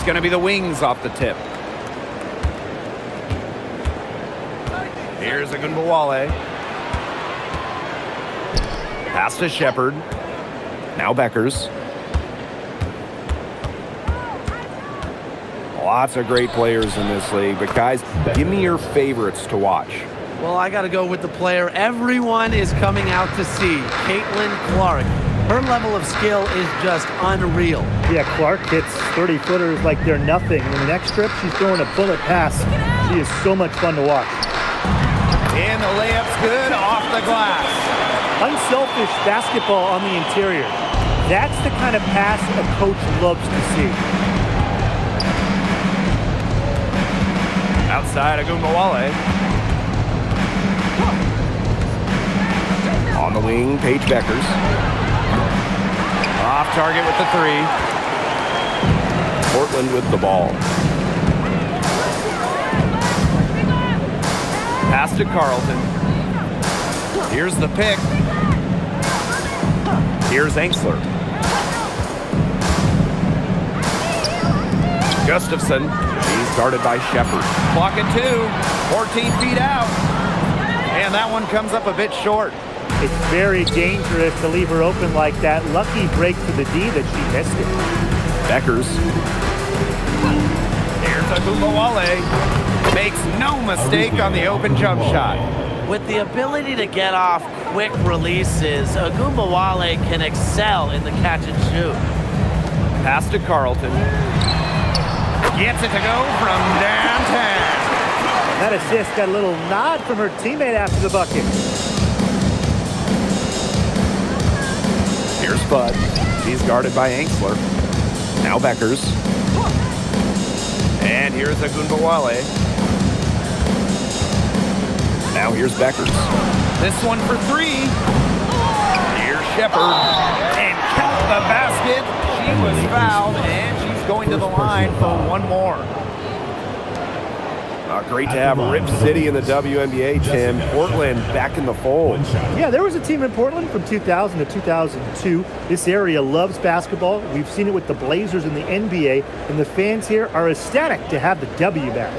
going to be the wings off the tip. Here's Agunbowale. Pass to Shepard. Now Beckers. Lots of great players in this league, but guys, give me your favorites to watch. Well, I got to go with the player everyone is coming out to see, Caitlin Clark. Her level of skill is just unreal. Yeah, Clark hits 30-footers like they're nothing. In the next trip, she's throwing a bullet pass. She is so much fun to watch. And the layup's good off the glass. Unselfish basketball on the interior. That's the kind of pass a coach loves to see. Outside Agunbowale. On the wing, Paige Beckers. Off target with the three. Portland with the ball. Pass to Carlton. Here's the pick. Here's Angsler. Gustafson. He's guarded by Shepard. Clock at 2. 14 feet out. And that one comes up a bit short. It's very dangerous to leave her open like that. Lucky break for the D that she missed it. Beckers. Here's Agunbowale. Makes no mistake on the open jump shot. With the ability to get off quick releases, Agunbowale can excel in the catch and shoot. Pass to Carlton. Gets it to go from downtown. That assist got a little nod from her teammate after the bucket. Here's Bud. He's guarded by Angsler. Now Beckers. And here's Agunbowale. Now here's Beckers. This one for 3. Here's Shepard. And count the basket. She was fouled, and she's going to the line for one more. Great to have Rip City in the WNBA, Tim. Portland back in the fold. Yeah, there was a team in Portland from 2000 to 2002. This area loves basketball. We've seen it with the Blazers in the NBA, and the fans here are ecstatic to have the W back.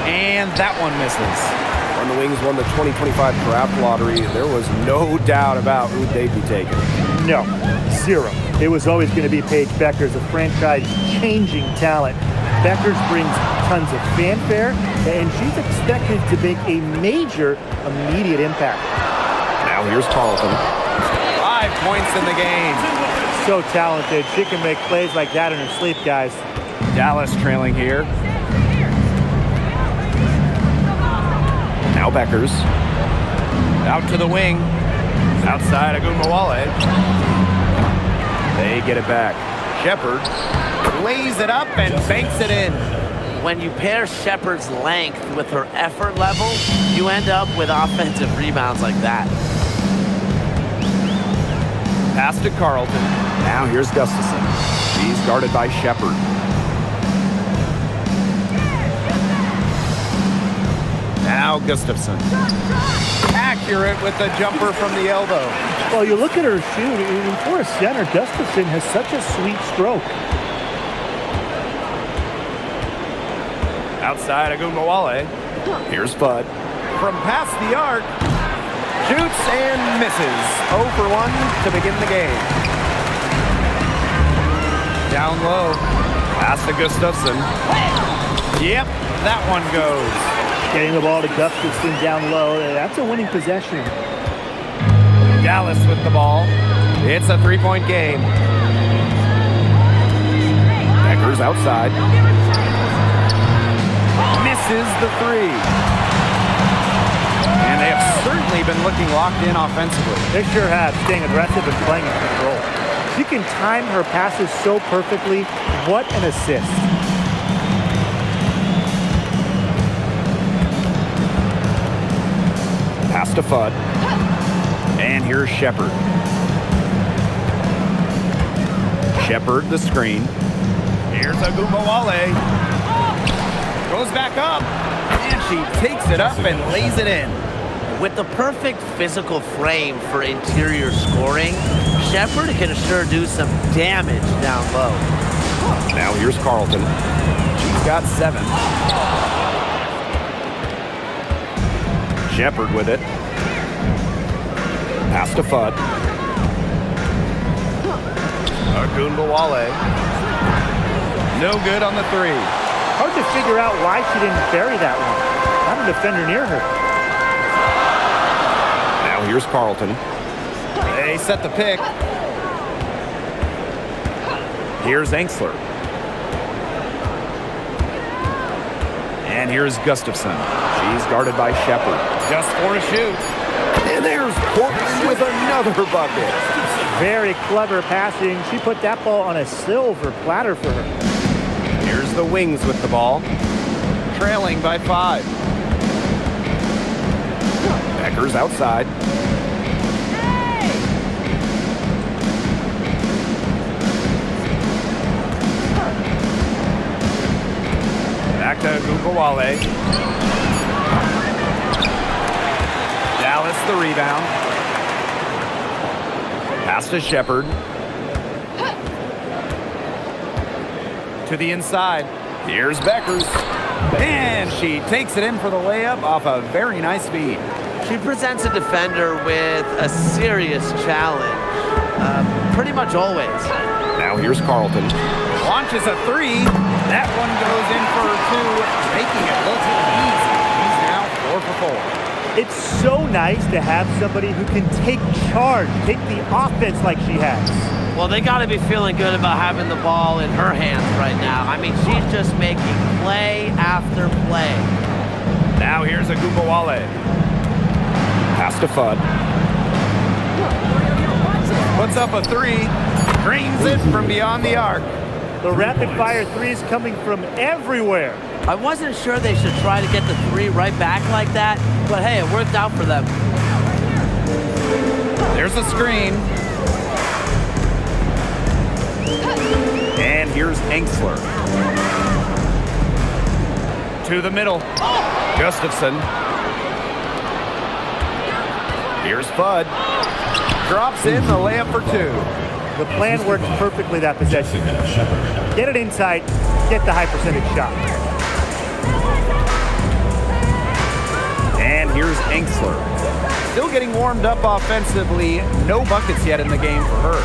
And that one misses. When the Wings won the 2025 draft lottery, there was no doubt about who they'd be taking. No, zero. It was always going to be Paige Beckers, a franchise-changing talent. Beckers brings tons of fanfare, and she's expected to make a major immediate impact. Now here's Carlton. 5 points in the game. So talented. She can make plays like that in her sleep, guys. Dallas trailing here. Now Beckers. Out to the wing. Outside Agunbowale. They get it back. Shepard lays it up and banks it in. When you pair Shepard's length with her effort level, you end up with offensive rebounds like that. Pass to Carlton. Now here's Gustafson. He's guarded by Shepard. Now Gustafson. Accurate with the jumper from the elbow. Well, you look at her shoot, and for a center, Gustafson has such a sweet stroke. Outside Agunbowale. Here's Bud. From past the arc. Shoots and misses. 0 for 1 to begin the game. Down low. Pass to Gustafson. Yep, that one goes. Getting the ball to Gustafson down low. That's a winning possession. Dallas with the ball. It's a 3-point game. Beckers outside. Misses the 3. And they have certainly been looking locked in offensively. They sure have, staying aggressive and playing in control. She can time her passes so perfectly. What an assist. Pass to Fudd. And here's Shepard. Shepard, the screen. Here's Agunbowale. Goes back up. And she she takes it up and lays it in. With the perfect physical frame for interior scoring, Shepherd can sure do some damage down low. Now here's Carlton. She's got 7. Shepherd with it. Pass to Fudd. Agunbowale. No good on the 3. Hard to figure out why she didn't bury that one. Not a defender near her. Now here's Carlton. They set the pick. Here's Enksler. And here's Gustafson. She's guarded by Shepherd. Just 4 to shoot. And there's Portland with another bucket. Very clever passing. She put that ball on a silver platter for her. Here's the Wings with the ball. Trailing by 5. Becker's outside. Back to Agunbowale. Dallas the rebound. Pass to Shepherd. To the inside. Here's Beckers. And she takes it in for the layup off a very nice feed. She presents a defender with a serious challenge, pretty much always. Now here's Carlton. Launches a 3. That one goes in for 2, making it look easy. He's now 4 for 4. It's so nice to have somebody who can take charge, take the offense like she has. Well, they got to be feeling good about having the ball in her hands right now. I mean, she's just making play after play. Now here's Agunbowale. Pass to Fudd. Puts up a 3. Drains it from beyond the arc. The rapid-fire 3 is coming from everywhere. I wasn't sure they should try to get the 3 right back like that, but hey, it worked out for them. There's a screen. And here's Enksler. To the middle. Gustafson. Here's Fudd. Drops in the layup for 2. The plan works perfectly that possession. Get it inside, get the high percentage shot. And here's Enksler. Still getting warmed up offensively. No buckets yet in the game for her.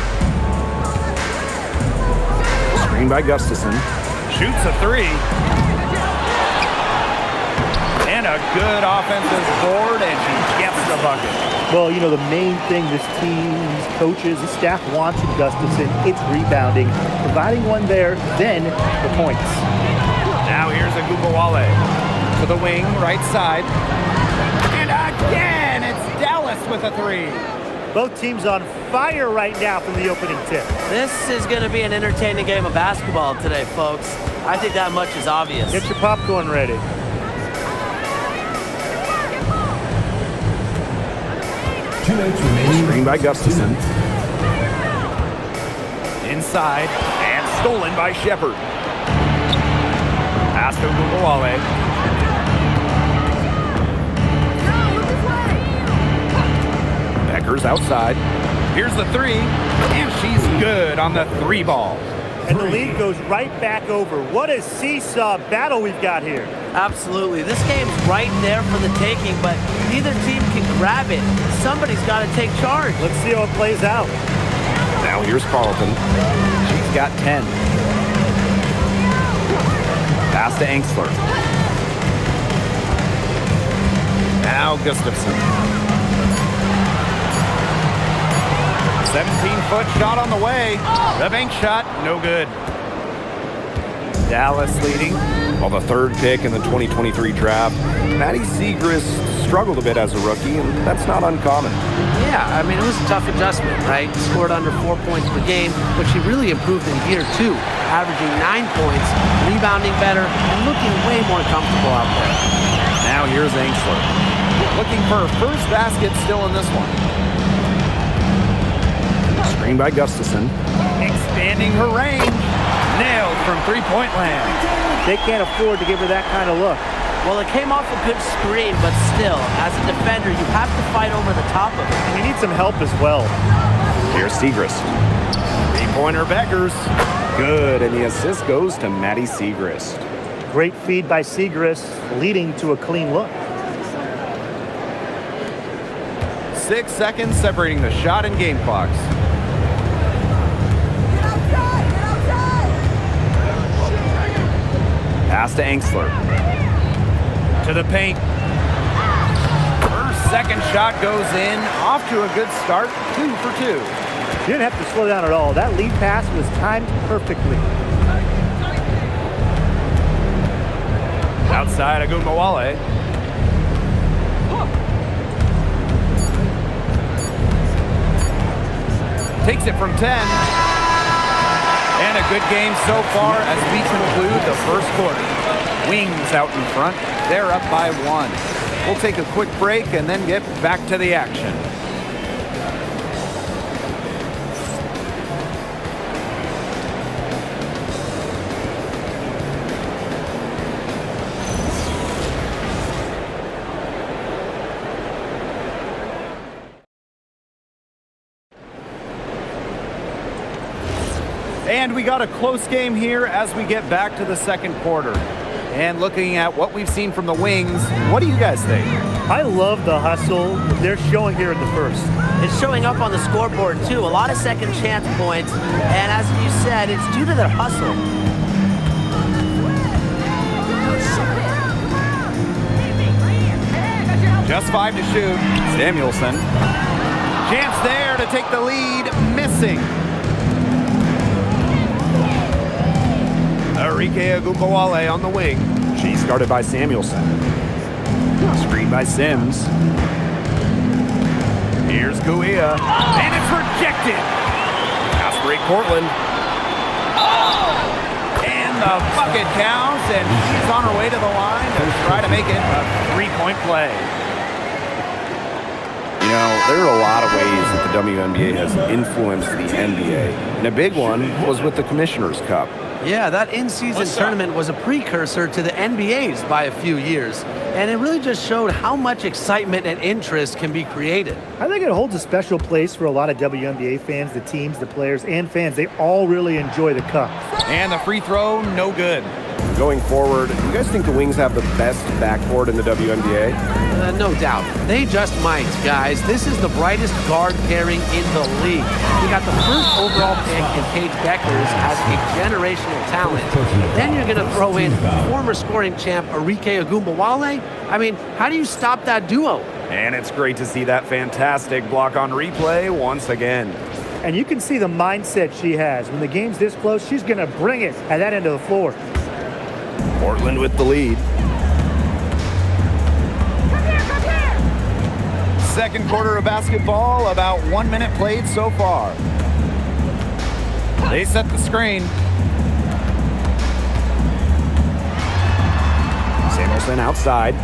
Screen by Gustafson. Shoots a 3. And a good offensive board, and she gets the bucket. Well, you know, the main thing this team's coaches, the staff wants from Gustafson, it's rebounding. Providing one there, then the points. Now here's Agunbowale to the wing, right side. And again, it's Dallas with a 3. Both teams on fire right now from the opening tip. This is going to be an entertaining game of basketball today, folks. I think that much is obvious. Get your popcorn ready. Screen by Gustafson. Inside and stolen by Shepherd. Pass to Agunbowale. Becker's outside. Here's the 3, and she's good on the 3 ball. And the lead goes right back over. What a seesaw battle we've got here. Absolutely. This game's right there for the taking, but neither team can grab it. Somebody's got to take charge. Let's see how it plays out. Now here's Carlton. She's got 10. Pass to Enksler. Now Gustafson. 17-foot shot on the way. The bank shot, no good. Dallas leading. Well, the 3rd pick in the 2023 draft. Maddie Siegrist struggled a bit as a rookie, and that's not uncommon. Yeah, I mean, it was a tough adjustment, right? Scored under 4 points per game, but she really improved in year 2, averaging 9 points, rebounding better, and looking way more comfortable out there. Now here's Enksler. Looking for her first basket still in this one. Screen by Gustafson. Expanding her range. Nailed from 3-point land. They can't afford to give her that kind of look. Well, it came off a good screen, but still, as a defender, you have to fight over the top of it. And you need some help as well. Here's Segrist. Three-pointer Beckers. Good, and the assist goes to Maddie Segrist. Great feed by Segrist, leading to a clean look. 6 seconds separating the shot and game clocks. Pass to Angsler. To the paint. Her second shot goes in. Off to a good start. 2 for 2. She didn't have to slow down at all. That lead pass was timed perfectly. Outside Agunmawale. Takes it from 10. And a good game so far as we conclude the first quarter. Wings out in front. They're up by 1. We'll take a quick break and then get back to the action. And we got a close game here as we get back to the second quarter. And looking at what we've seen from the Wings, what do you guys think? I love the hustle they're showing here in the first. It's showing up on the scoreboard, too. A lot of second chance points. And as you said, it's due to their hustle. Just 5 to shoot. Samuelson. Chance there to take the lead. Missing. Arike Agunmawale on the wing. She's guarded by Samuelson. Screen by Sims. Here's Guia. And it's rejected. Pass break Portland. And the bucket counts, and she's on her way to the line to try to make it a 3-point play. You know, there are a lot of ways that the WNBA has influenced the NBA. And a big one was with the Commissioner's Cup. Yeah, that in-season tournament was a precursor to the NBA's by a few years. And it really just showed how much excitement and interest can be created. I think it holds a special place for a lot of WNBA fans, the teams, the players, and fans. They all really enjoy the cup. And the free throw, no good. Going forward, you guys think the Wings have the best backcourt in the WNBA? No doubt. They just might, guys. This is the brightest guard pairing in the league. You got the first overall pick in Paige Beckers as a generational talent. Then you're going to throw in former scoring champ Arike Agunmawale. I mean, how do you stop that duo? And it's great to see that fantastic block on replay once again. And you can see the mindset she has. When the game's this close, she's going to bring it at that end of the floor. Portland with the lead. Second quarter of basketball, about 1 minute played so far. They set the screen. Samuelson outside.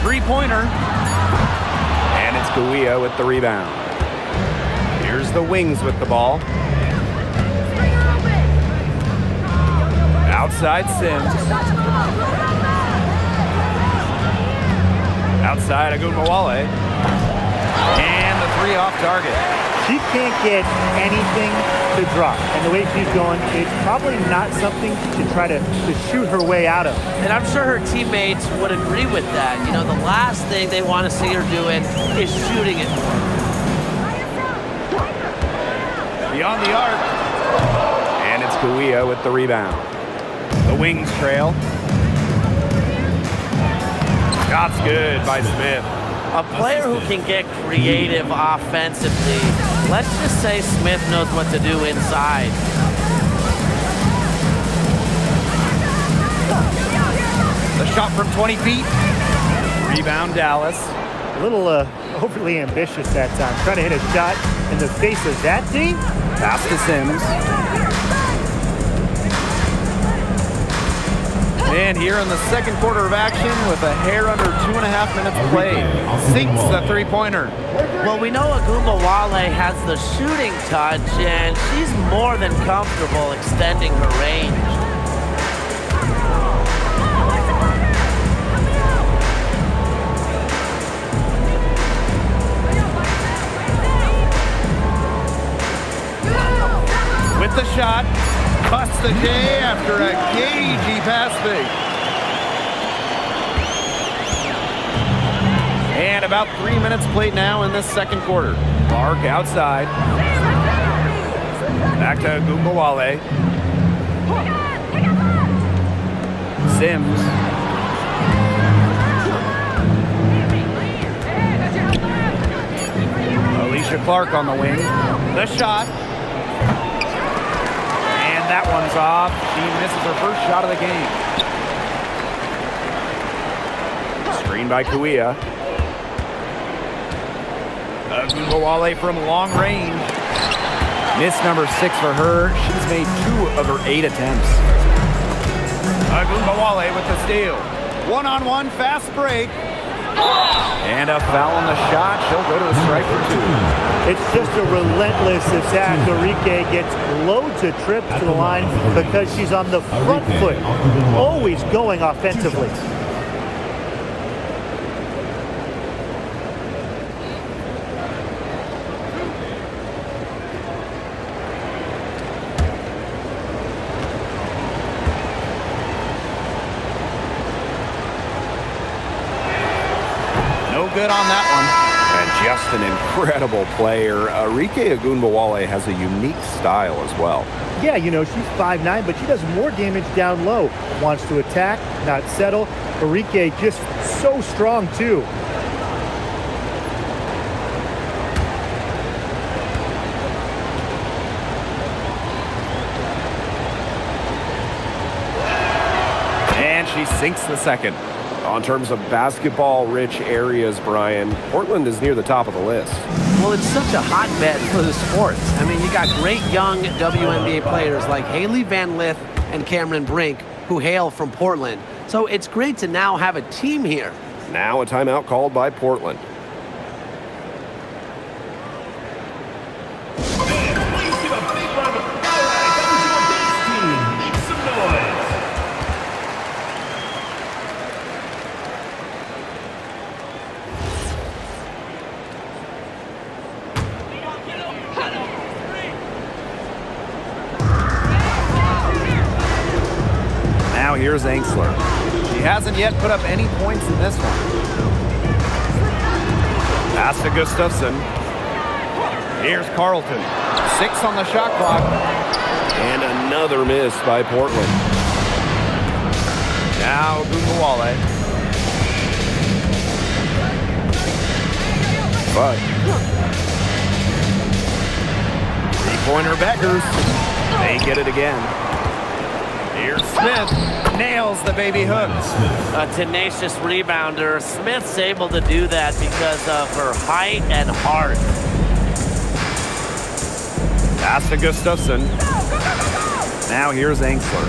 Three-pointer. And it's Guia with the rebound. Here's the Wings with the ball. Outside Sims. Outside Agunmawale. And the 3 off target. She can't get anything to drop. And the way she's going, it's probably not something to try to shoot her way out of. And I'm sure her teammates would agree with that. You know, the last thing they want to see her doing is shooting it. Beyond the arc. And it's Guia with the rebound. The Wings trail. Shot's good by Smith. A player who can get creative offensively. Let's just say Smith knows what to do inside. The shot from 20 feet. Rebound Dallas. A little overly ambitious that time. Trying to hit a shot in the face of that team. Pass to Sims. And here in the second quarter of action with a hair under 2.5 minutes played. Sinks the three-pointer. Well, we know Agunmawale has the shooting touch, and she's more than comfortable extending her range. the shot. Busts the J after a cagey pass fake. And about 3 minutes played now in this second quarter. Clark outside. Back to Gumbawale. Sims. Alicia Clark on the wing. The shot. And that one's off. She misses her first shot of the game. Screen by Kuia. Gumbawale from long range. Miss number 6 for her. She's made 2 of her 8 attempts. Gumbawale with the steal. One-on-one fast break. And a foul on the shot. She'll go to a strike for 2. It's just a relentless attack. Enrique gets loads of trips to the line because she's on the front foot, always going offensively. Good on that one. And just an incredible player. Arike Ogunbowale has a unique style as well. Yeah, you know, she's 5'9", but she does more damage down low. Wants to attack, not settle. Arike just so strong, too. And she sinks the second. In terms of basketball-rich areas, Brian, Portland is near the top of the list. Well, it's such a hotbed for the sports. I mean, you got great young WNBA players like Haley Van Lith and Cameron Brink, who hail from Portland. So it's great to now have a team here. Now a timeout called by Portland. Here's Angsler. She hasn't yet put up any points in this one. Pass to Gustafson. Here's Carlton. 6 on the shot clock. And another miss by Portland. Now Gumbawale. But 3-pointer Beckers. They get it again. Here's Smith. Nails the baby hook. A tenacious rebounder. Smith's able to do that because of her height and heart. Pass to Gustafson. Now here's Angsler.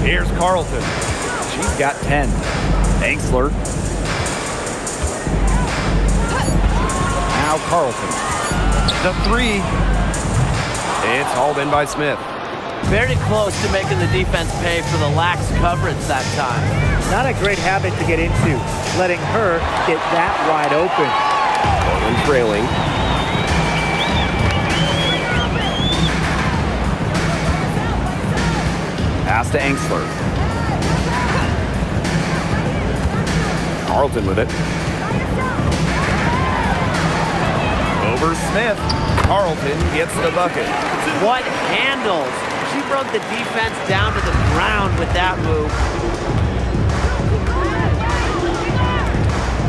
Here's Carlton. She's got 10. Angsler. Now Carlton. The 3. It's hauled in by Smith. Very close to making the defense pay for the lax coverage that time. Not a great habit to get into, letting her get that wide open. Portland trailing. Pass to Angsler. Carlton with it. Over Smith. Carlton gets the bucket. What handles? She broke the defense down to the ground with that move.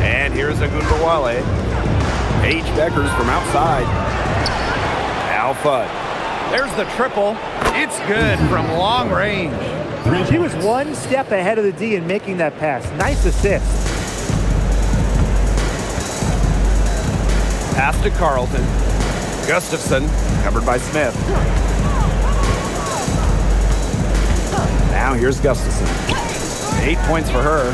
And here's Ogunbowale. Paige Beckers from outside. Now Fudd. There's the triple. It's good from long range. She was one step ahead of the D in making that pass. Nice assist. Pass to Carlton. Gustafson, covered by Smith. Now here's Gustafson. 8 points for her.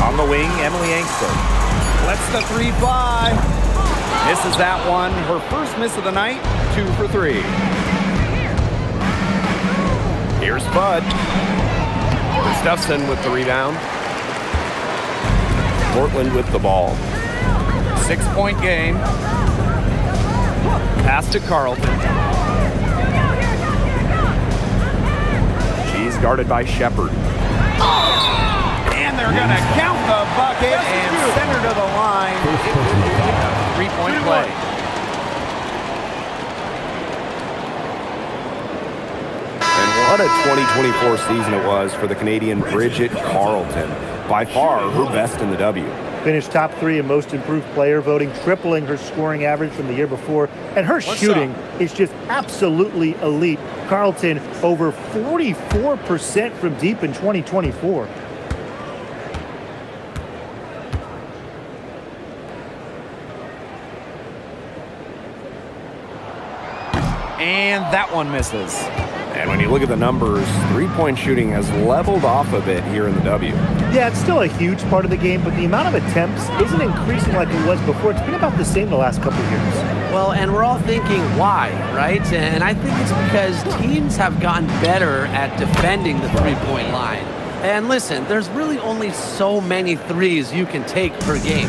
On the wing, Emily Angsler. Lets the 3 fly. Misses that one. Her first miss of the night, 2 for 3. Here's Fudd. Gustafson with the rebound. Portland with the ball. 6-point game. Pass to Carlton. She's guarded by Shepard. And they're going to count the bucket and send her to the line. It would be a 3-point play. And what a 2024 season it was for the Canadian Bridget Carleton. By far, her best in the W. Finished top 3 in most improved player voting, tripling her scoring average from the year before. And her shooting is just absolutely elite. Carleton over 44% from deep in 2024. And that one misses. And when you look at the numbers, three-point shooting has leveled off a bit here in the W. Yeah, it's still a huge part of the game, but the amount of attempts isn't increasing like it was before. It's been about the same the last couple of years. Well, and we're all thinking why, right? And I think it's because teams have gotten better at defending the three-point line. And listen, there's really only so many threes you can take per game.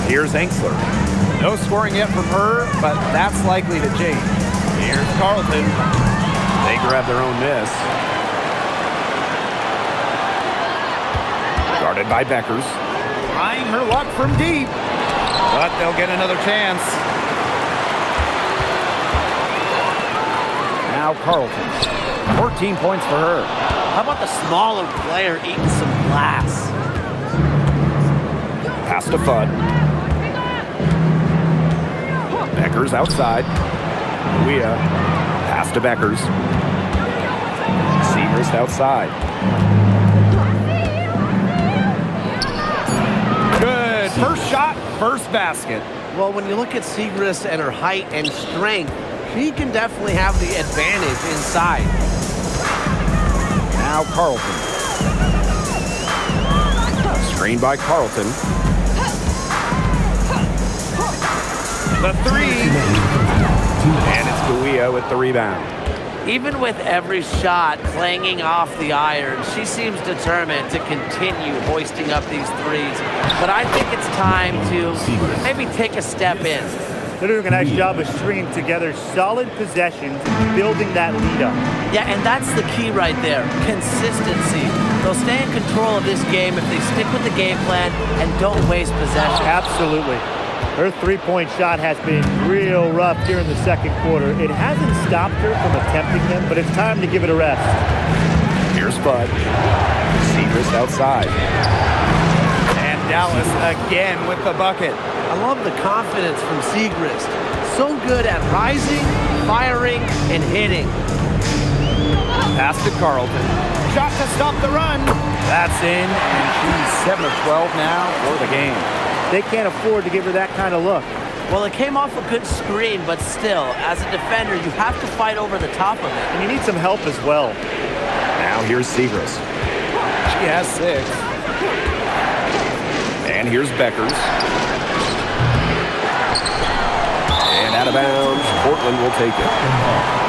Here's Enksler. No scoring yet from her, but that's likely to change. Here's Carlton. They grab their own miss. Guarded by Beckers. Trying her luck from deep, but they'll get another chance. Now Carlton. 14 points for her. How about the smaller player eating some glass? Pass to Fudd. Beckers outside. Weah. Pass to Beckers. Seagrist outside. Good. First shot, first basket. Well, when you look at Seagrist and her height and strength, she can definitely have the advantage inside. Now Carlton. Screened by Carlton. The three. And it's Weah with the rebound. Even with every shot clanging off the iron, she seems determined to continue hoisting up these threes. But I think it's time to maybe take a step in. They're doing a nice job of stringing together solid possessions and building that lead up. Yeah, and that's the key right there, consistency. They'll stay in control of this game if they stick with the game plan and don't waste possession. Absolutely. Her three-point shot has been real rough here in the second quarter. It hasn't stopped her from attempting them, but it's time to give it a rest. Here's Fudd. Seagrist outside. And Dallas again with the bucket. I love the confidence from Seagrist. So good at rising, firing, and hitting. Pass to Carlton. Shot to stop the run. That's in, and she's 7 of 12 now for the game. They can't afford to give her that kind of look. Well, it came off a good screen, but still, as a defender, you have to fight over the top of it. And you need some help as well. Now here's Seagrist. She has 6. And here's Beckers. And out of bounds, Portland will take it.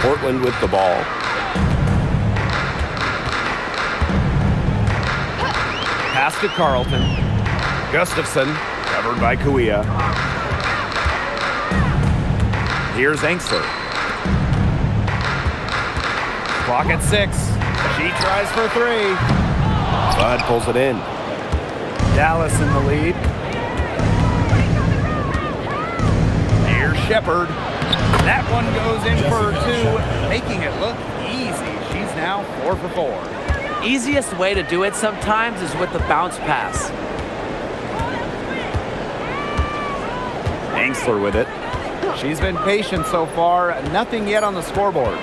Portland with the ball. Pass to Carlton. Gustafson covered by Weah. Here's Enksler. Clock at 6. She tries for 3. Fudd pulls it in. Dallas in the lead. Here's Shepard. That one goes in for 2, making it look easy. She's now 4 for 4. Easiest way to do it sometimes is with the bounce pass. Enksler with it. She's been patient so far. Nothing yet on the scoreboard.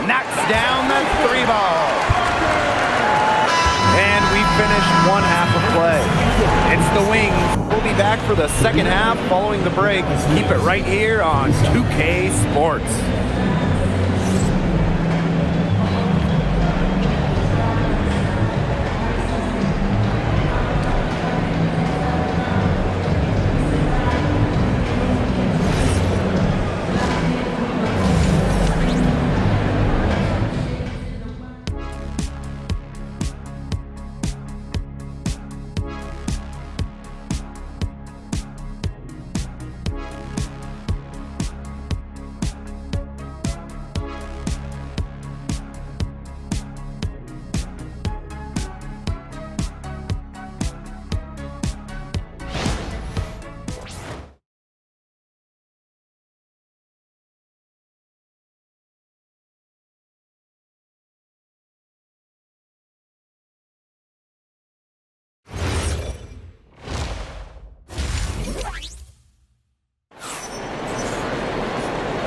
Knocks down the 3 ball. And we finished 1 half of play. It's the Wings. We'll be back for the second half following the break. Keep it right here on 2K Sports.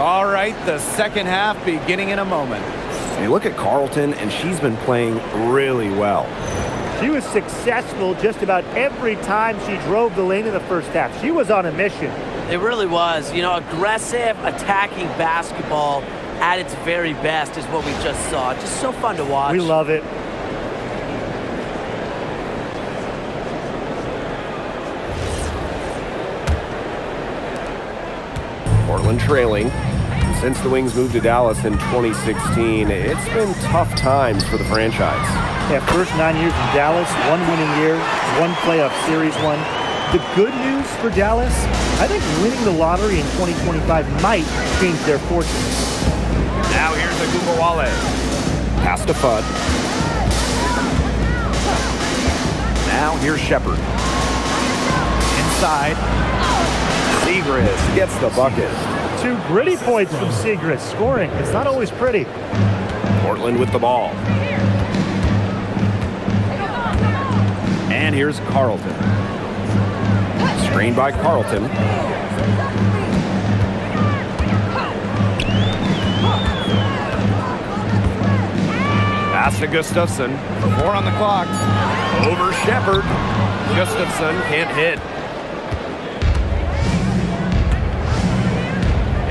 All right, the second half beginning in a moment. And you look at Carlton, and she's been playing really well. She was successful just about every time she drove the lane in the first half. She was on a mission. It really was. You know, aggressive, attacking basketball at its very best is what we just saw. Just so fun to watch. We love it. Portland trailing. Since the Wings moved to Dallas in 2016, it's been tough times for the franchise. Yeah, first 9 years in Dallas, 1 winning year, 1 playoff series won. The good news for Dallas, I think winning the lottery in 2025 might change their fortunes. Now here's Agumbawale. Pass to Fudd. Now here's Shepard. Inside. Segrist gets the bucket. 2 gritty points from Segrist. Scoring, it's not always pretty. Portland with the ball. And here's Carlton. Screened by Carlton. Pass to Gustafson. 4 on the clock. Over Shepard. Gustafson can't hit.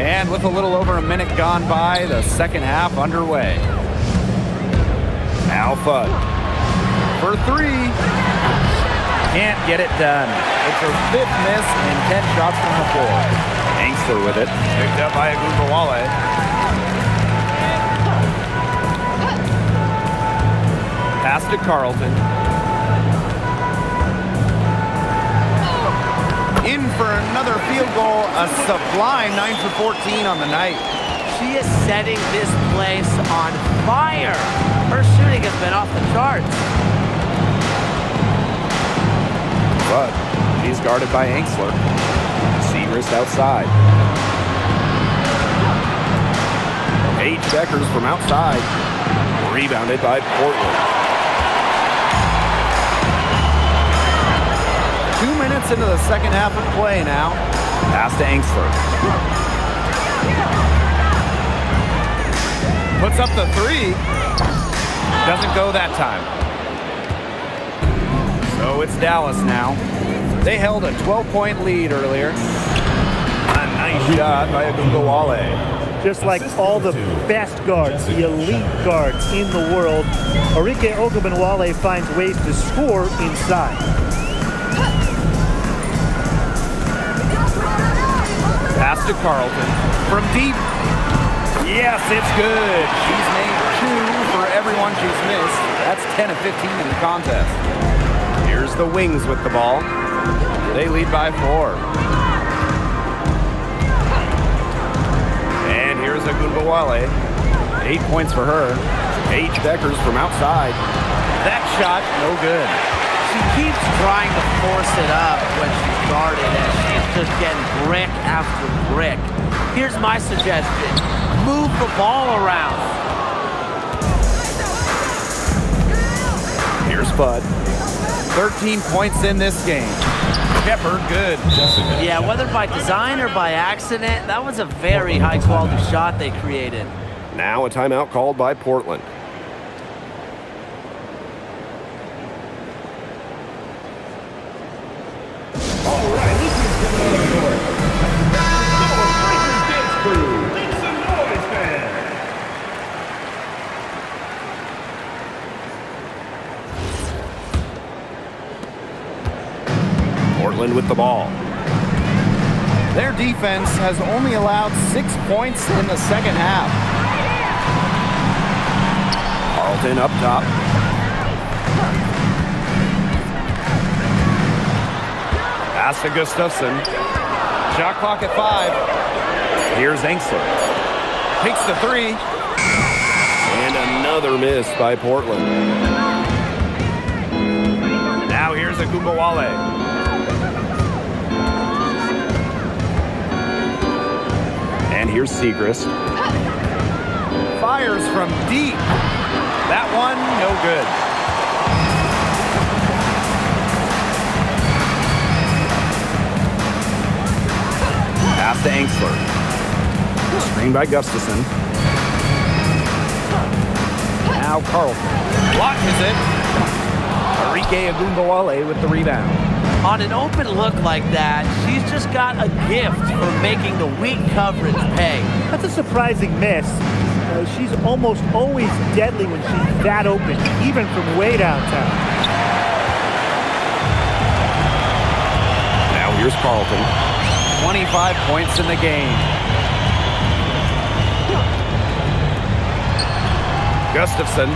And with a little over a minute gone by, the second half underway. Now Fudd. For 3. Can't get it done. It's her 5th miss and 10 shots from the floor. Angsler with it. Picked up by Agumbawale. Pass to Carlton. In for another field goal. A sublime 9 for 14 on the night. She is setting this place on fire. Her shooting has been off the charts. But she's guarded by Angsler. Segrist outside. Paige Beckers from outside. Rebounded by Portland. 2 minutes into the second half of play now. Pass to Angsler. Puts up the 3. Doesn't go that time. So it's Dallas now. They held a 12-point lead earlier. A nice shot by Agumbawale. Just like all the best guards, the elite guards in the world, Arike Ogunbowale finds ways to score inside. Pass to Carlton. From deep. Yes, it's good. She's made 2 for everyone she's missed. That's 10 of 15 in the contest. Here's the Wings with the ball. They lead by 4. And here's Agumbawale. 8 points for her. Paige Beckers from outside. That shot, no good. She keeps trying to force it up when she's guarded, and she's just getting brick after brick. Here's my suggestion. Move the ball around. Here's Fudd. 13 points in this game. Shepard, good. Yeah, whether by design or by accident, that was a very high-quality shot they created. Now a timeout called by Portland. Portland with the ball. Their defense has only allowed 6 points in the second half. Carlton up top. Pass to Gustafson. Shot clock at 5. Here's Angsler. Takes the 3. And another miss by Portland. Now here's Agumbawale. And here's Segrist. Fires from deep. That one, no good. Pass to Angsler. Screen by Gustafson. Now Carlton. Launches it. Arike Ogunbowale with the rebound. On an open look like that, she's just got a gift for making the weak coverage pay. That's a surprising miss. She's almost always deadly when she's that open, even from way downtown. Now here's Carlton. 25 points in the game. Gustafson.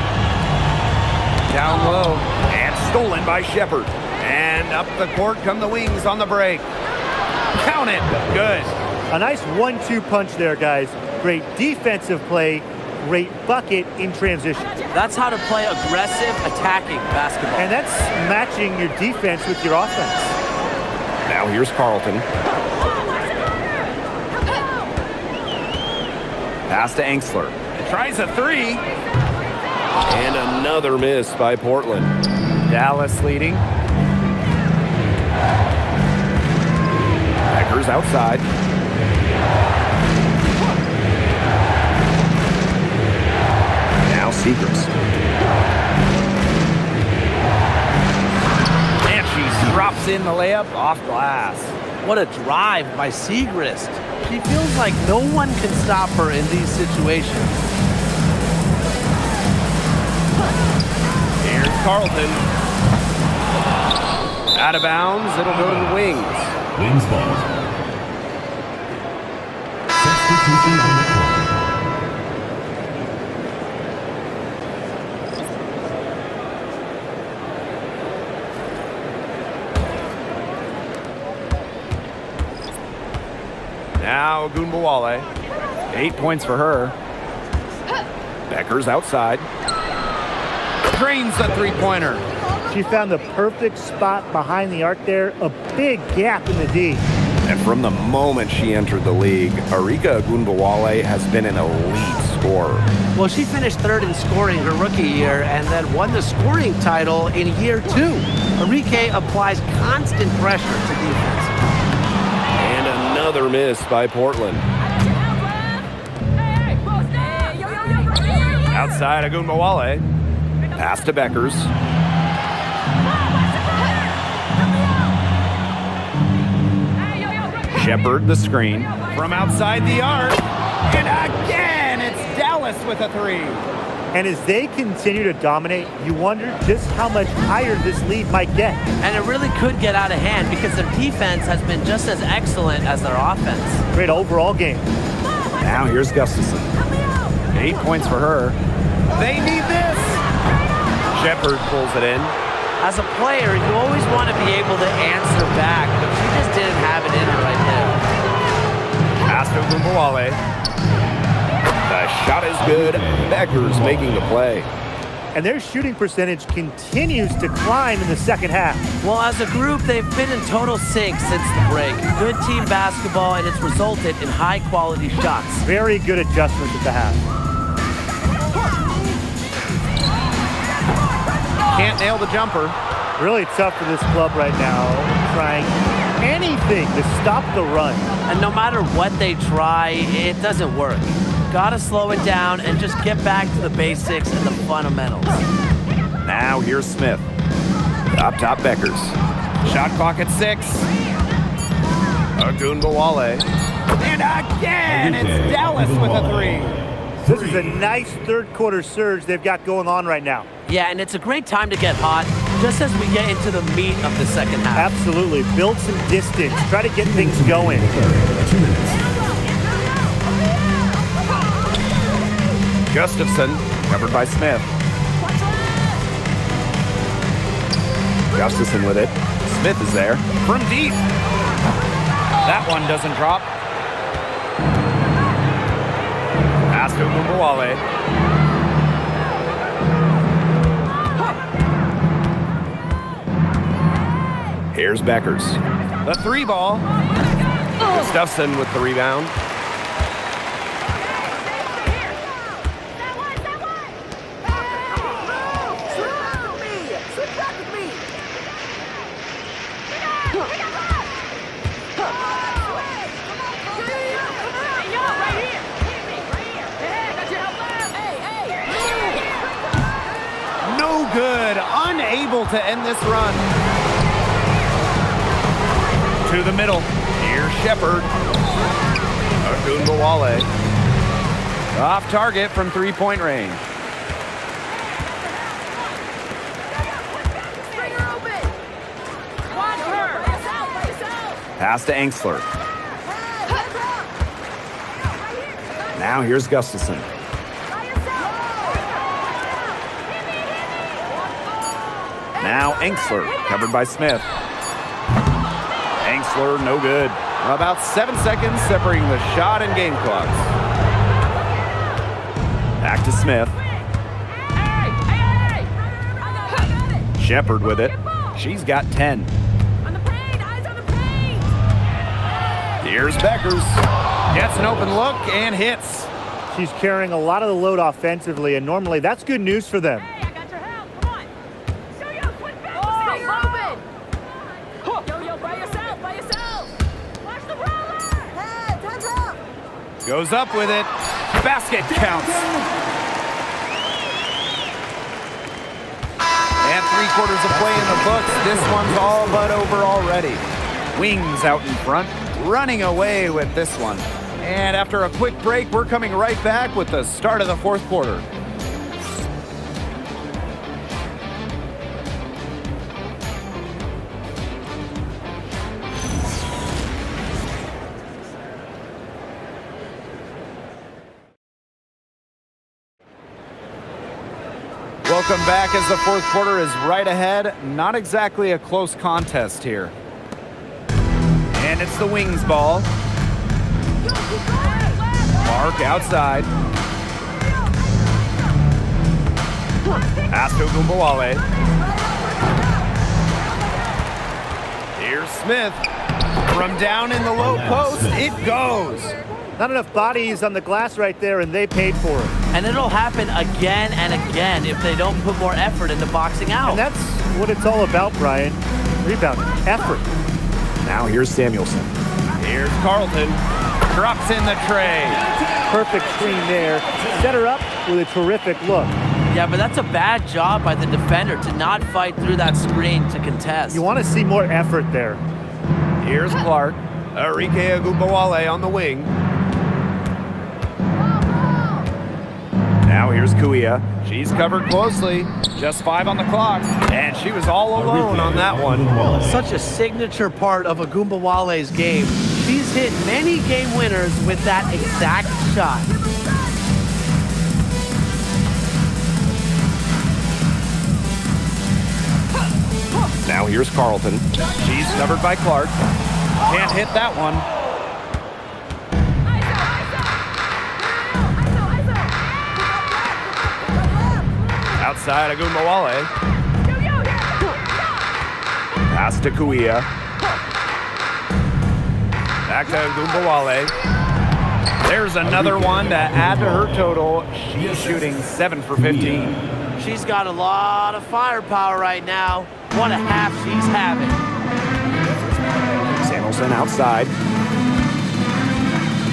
Down low and stolen by Shepard. And up the court come the Wings on the break. Count it. Good. A nice 1-2 punch there, guys. Great defensive play, great bucket in transition. That's how to play aggressive, attacking basketball. And that's matching your defense with your offense. Now here's Carlton. Pass to Angsler. Tries a three. And another miss by Portland. Dallas leading. Beckers outside. Now Seagrass. And she drops in the layup off glass. What a drive by Seagrass. She feels like no one can stop her in these situations. Here's Carlton. Out of bounds. It'll go to the Wings. Wings ball. Substitution on the court. Now Ogunbowale. 8 points for her. Beckers outside. Drains the three-pointer. She found the perfect spot behind the arc there, a big gap in the D. And from the moment she entered the league, Arike Ogunbowale has been an elite scorer. Well, she finished third in scoring her rookie year and then won the scoring title in year 2. Arike applies constant pressure to defense. And another miss by Portland. Outside Ogunbowale. Pass to Beckers. Shepard the screen. From outside the arc. And again, it's Dallas with a three. And as they continue to dominate, you wonder just how much higher this lead might get. And it really could get out of hand because their defense has been just as excellent as their offense. Great overall game. Now here's Gustafson. 8 points for her. They need this. Shepard pulls it in. As a player, you always want to be able to answer back, but she just didn't have it in her right there. Pass to Ogunbowale. The shot is good. Beckers making the play. And their shooting percentage continues to climb in the second half. Well, as a group, they've been in total sync since the break. Good team basketball, and it's resulted in high-quality shots. Very good adjustments at the half. Can't nail the jumper. Really tough for this club right now, trying anything to stop the run. And no matter what they try, it doesn't work. Gotta slow it down and just get back to the basics and the fundamentals. Now here's Smith. Up top Beckers. Shot clock at 6. Ogunbowale. And again, it's Dallas with a three. This is a nice third quarter surge they've got going on right now. Yeah, and it's a great time to get hot, just as we get into the meat of the second half. Absolutely. Build some distance. Try to get things going. 2 minutes. Gustafson, covered by Smith. Gustafson with it. Smith is there. From deep. That one doesn't drop. Pass to Ogunbowale. Here's Beckers. The three ball. Gustafson with the rebound. able to end this run. To the middle. Here's Shepard. Ogunbowale. Off target from three-point range. Pass to Angsler. Now here's Gustafson. Now Angsler, covered by Smith. Angsler, no good. About 7 seconds separating the shot and game clocks. Back to Smith. Shepard with it. She's got 10. Here's Beckers. Gets an open look and hits. She's carrying a lot of the load offensively, and normally that's good news for them. Hey, I got your help. Come on. Yo, quick back. Yo, by yourself. Watch the roller. Hey, time's up. Goes up with it. Basket counts. And 3/4 of play in the books. This one's all but over already. Wings out in front, running away with this one. And after a quick break, we're coming right back with the start of the fourth quarter. Welcome back as the fourth quarter is right ahead. Not exactly a close contest here. And it's the Wings ball. Mark outside. Pass to Ogunbowale. Here's Smith. From down in the low post, it goes. Not enough bodies on the glass right there, and they paid for it. And it'll happen again and again if they don't put more effort into boxing out. And that's what it's all about, Brian. Rebounding, effort. Now here's Samuelson. Here's Carlton. Drops in the tray. Perfect screen there. Set her up with a terrific look. Yeah, but that's a bad job by the defender to not fight through that screen to contest. You want to see more effort there. Here's Clark. Arike Ogunbowale on the wing. Now here's Kuia. She's covered closely. Just 5 on the clock. And she was all alone on that one. Such a signature part of Ogunbowale's game. She's hit many game winners with that exact shot. Now here's Carlton. She's covered by Clark. Can't hit that one. Outside Ogunbowale. Pass to Kuia. Back to Ogunbowale. There's another one to add to her total. She's shooting 7 for 15. She's got a lot of firepower right now. What a half she's having. Samuelson outside.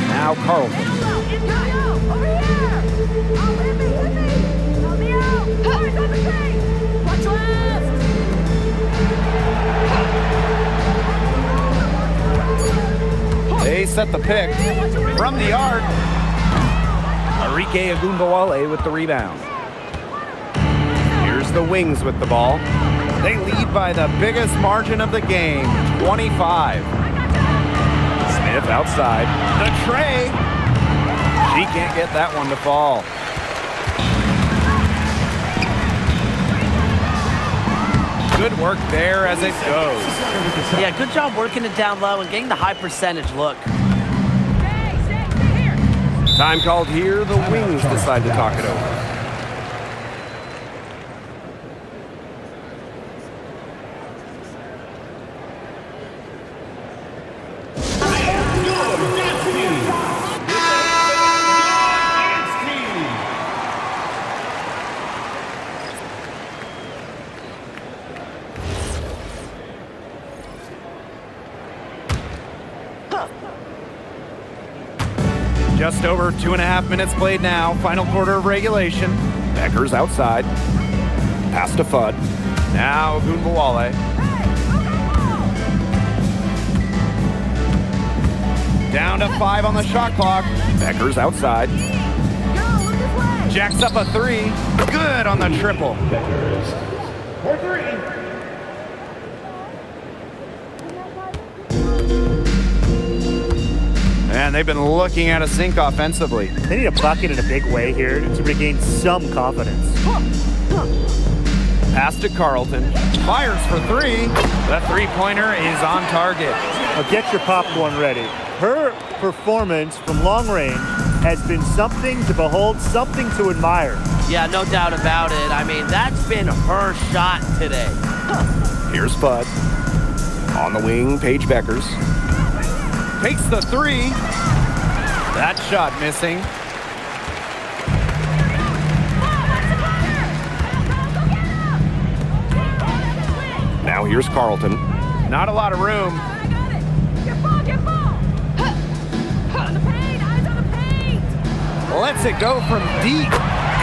Now Carlton. They set the pick from the arc. Arike Ogunbowale with the rebound. Here's the Wings with the ball. They lead by the biggest margin of the game, 25. Smith outside. The tray. She can't get that one to fall. Good work there as it goes. Yeah, good job working it down low and getting the high percentage look. Time called here. The Wings decide to talk it over. Just over 2.5 minutes played now. Final quarter of regulation. Beckers outside. Pass to Fudd. Now Ogunbowale. Down to 5 on the shot clock. Beckers outside. Jacks up a 3. Good on the triple. For 3. And they've been looking at a sink offensively. They need a bucket in a big way here to regain some confidence. Pass to Carlton. Fires for 3. The three-pointer is on target. Now get your popcorn ready. Her performance from long range has been something to behold, something to admire. Yeah, no doubt about it. I mean, that's been her shot today. Here's Bud. On the wing, Paige Beckers. Takes the 3. That shot missing. Now here's Carlton. Not a lot of room. Get ball. On the paint, eyes on the paint. Lets it go from deep.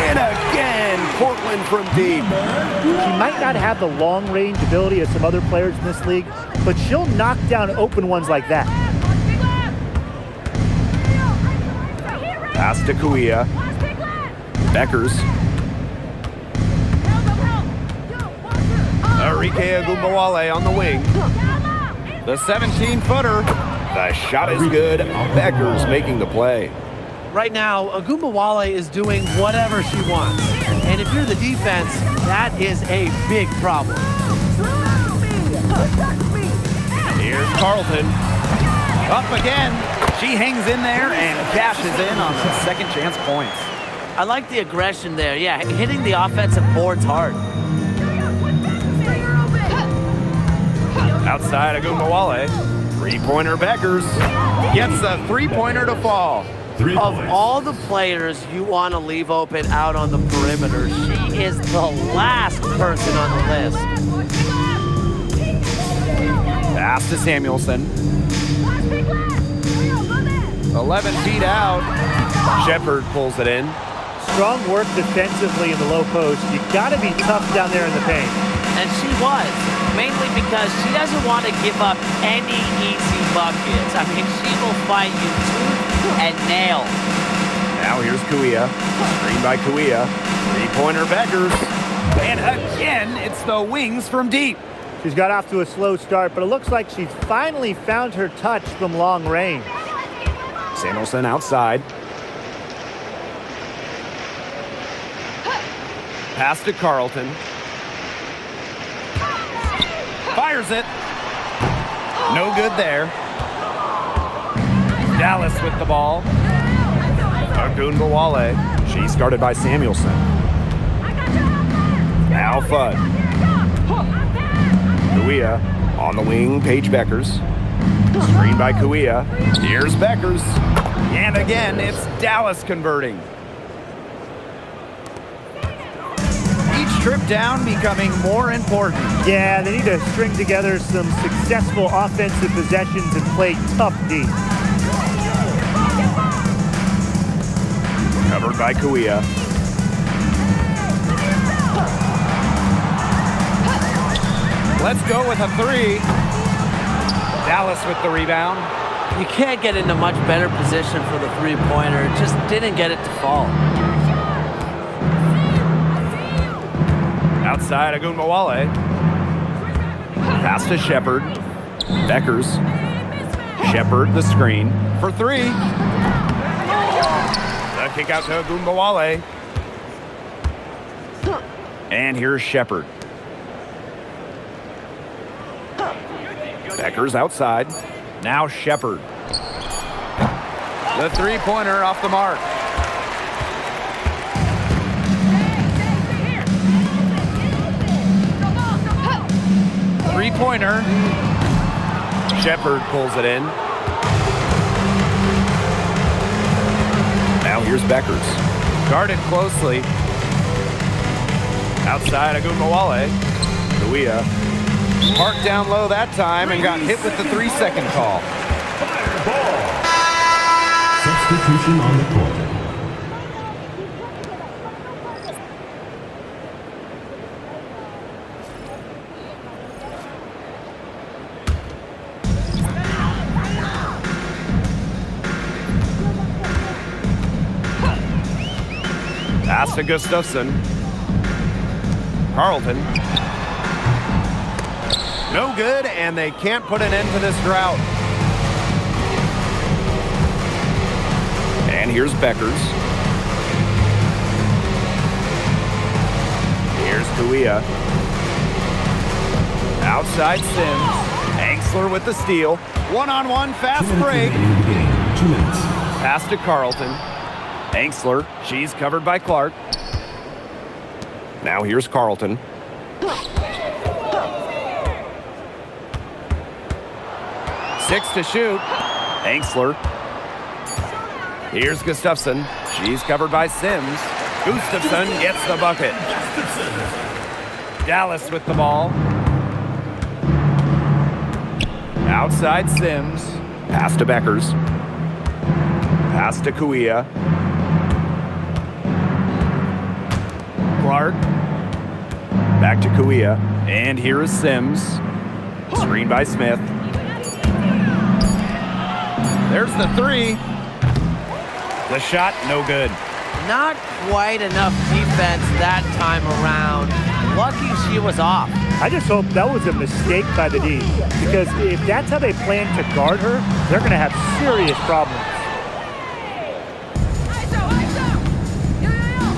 And again, Portland from deep. She might not have the long range ability of some other players in this league, but she'll knock down open ones like that. Pass to Kuia. Beckers. Arike Ogunbowale on the wing. The 17-footer. The shot is good. Beckers making the play. Right now, Ogunbowale is doing whatever she wants. And if you're the defense, that is a big problem. Here's Carlton. Up again. She hangs in there and cashes in on the second chance points. I like the aggression there. Yeah, hitting the offensive boards hard. Outside Ogunbowale. Three-pointer Beckers. Gets the three-pointer to fall. 3 Of points. all the players you want to leave open out on the perimeter, she is the last person on the list. Pass to Samuelson. 11 feet out. Shepard pulls it in. Strong work defensively in the low post. You got to be tough down there in the paint. And she was, mainly because she doesn't want to give up any easy buckets. I mean, she will fight you tooth and nail. Now here's Kuia. Screen by Kuia. Three-pointer Beckers. And again, it's the wings from deep. She's got off to a slow start, but it looks like she's finally found her touch from long range. Samuelson outside. Pass to Carlton. Fires it. No good there. Dallas with the ball. Ogunbowale. She's guarded by Samuelson. Now Fudd. Kuia on the wing, Paige Beckers. Screen by Kuia. Here's Beckers. And again, it's Dallas converting. Each trip down becoming more important. Yeah, they need to string together some successful offensive possessions and play tough D. Covered by Kuia. Let's go with a 3. Dallas with the rebound. You can't get into much better position for the three-pointer. Just didn't get it to fall. Outside Ogunbowale. Pass to Shepard. Beckers. Shepard the screen for 3. The kick out to Ogunbowale. And here's Shepard. Beckers outside. Now Shepard. The three-pointer off the mark. Three-pointer. Shepard pulls it in. Now here's Beckers. Guarded closely. Outside Ogunbowale. Kuia. Parked down low that time and got hit with the 3-second call. Substitution on the court. Pass to Gustafson. Carlton. No good, and they can't put an end to this drought. And here's Beckers. Here's Kuia. Outside Sims. Angsler with the steal. One-on-one fast break. 2 minutes. Pass to Carlton. Angsler. She's covered by Clark. Now here's Carlton. Six to shoot. Angsler. Here's Gustafson. She's covered by Sims. Gustafson gets the bucket. Dallas with the ball. Outside Sims. Pass to Beckers. Pass to Kuia. Clark. Back to Kuia. And here is Sims. Screen by Smith. There's the three. The shot, no good. Not quite enough defense that time around. Lucky she was off. I just hope that was a mistake by the D, because if that's how they plan to guard her, they're going to have serious problems. ISO, ISO. Yo,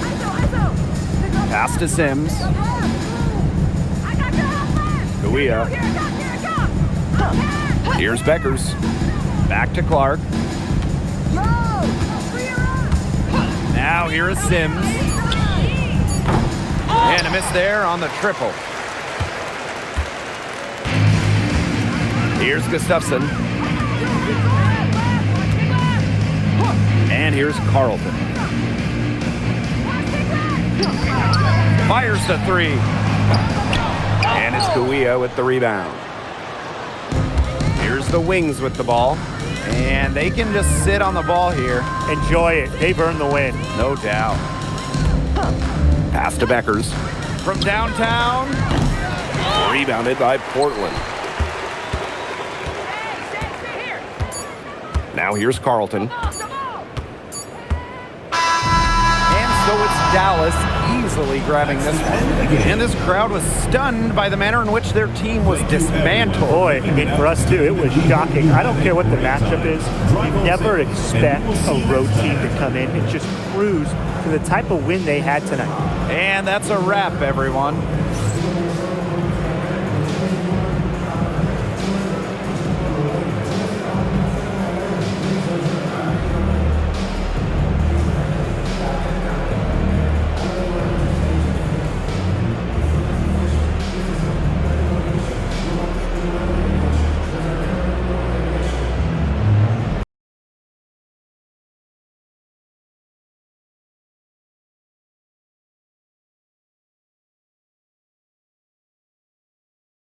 ISO, ISO. Pass to Sims. I got your help, man. Kuia. Here it comes, here it comes. Here's Beckers. Back to Clark. Yo, free her up. Now here is Sims. And a miss there on the triple. Here's Gustafson. And here's Carlton. Fires the three. And it's Kuia with the rebound. Here's the Wings with the ball. And they can just sit on the ball here. Enjoy it. They've earned the win. No doubt. Pass to Beckers. From downtown. Rebounded by Portland. Stay here. Now here's Carlton. Come on. And so it's Dallas easily grabbing this one. And this crowd was stunned by the manner in which their team was dismantled. Boy, I mean, for us too, it was shocking. I don't care what the matchup is. You never expect a road team to come in and just cruise to the type of win they had tonight. And that's a wrap, everyone.